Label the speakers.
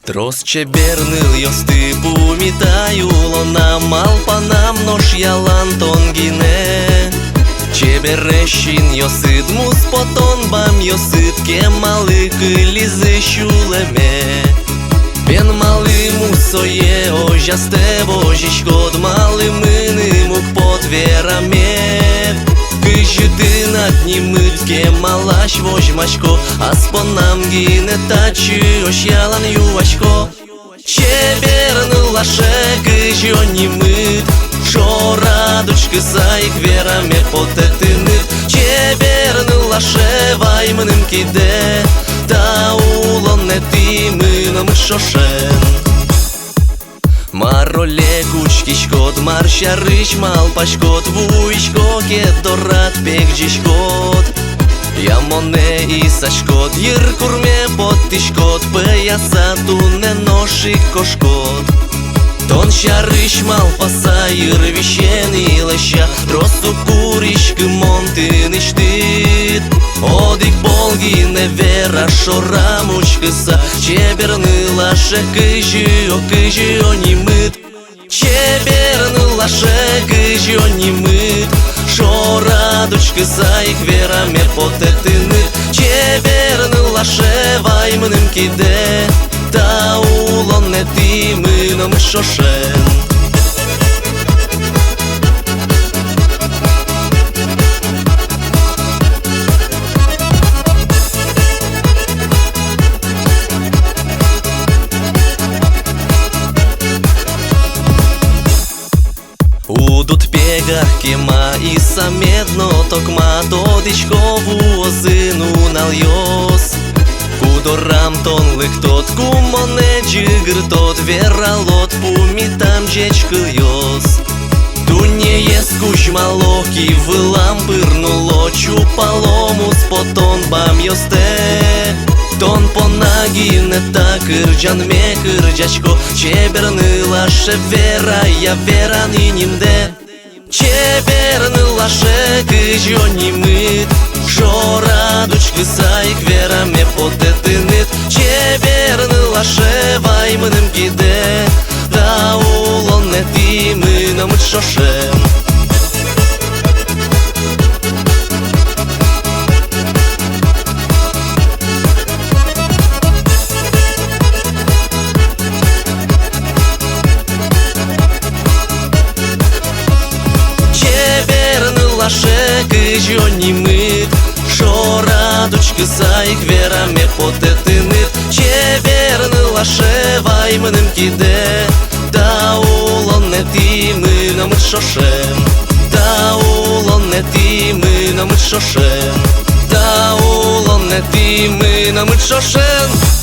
Speaker 1: Трос чебернил йости пумитаю лонам алпанам noş yalan tongine. Çebereşin yosit muspoton bam yosit kemali kilizi şuleme. Ben malımı soye ojaste vojişkod malımını podverame. Кыжыдын отнимыт кемалаш вожмашко, аспонам гине тачы ош ялан юашко. Чеберны лаше кыжы онимыт, шорадочкы сайк вераме потетыныт. Чеберны лаше ваймыным киде, таулон нетимыным шошен. Мароле кучкишкот, маршарыч малпашкот, вуйшко кедорат пекжишкот. Ямоне и сашкот, йыр курме поттишкот, пыяса туне ноши кошкот. Тон шарыч малпаса, йыр вишен илыша, тросу куришкы монтын иштит. Одик болгине вера шора мучкыса, чеберны лаше кыжы, о кыжы онимыт. Чеберны лаше кыжы онимыт, шора дочкыса их вераме потетыныт. Чеберны лаше ваймыным киде, таулон нетимыным шошен. Удут пегах кема и самедно токма тодичкову озыну нальёс. Кудорам тонлык тот кумоне джигр тот вералот пумитам жечкыльёс. Туне ес кучмалоки вылам пырнуло чупалому спотон бам ёсте. Тон понаги не так ырджан ме кырджачко, чеберны лаше вера, я вера нинимде. Чеберны лаше кыжы онимыт, шора дочкы сайк вера ме потетыныт. Чеберны лаше ваймыным киде, таулон нетимыным шошен. Лаше кыжы онимыт, шора дочкы сайк вераме потетыныт. Чеберны лаше ваймыным киде, таулон нетимыным шошен. Таулон нетимыным шошен. Таулон нетимыным шошен.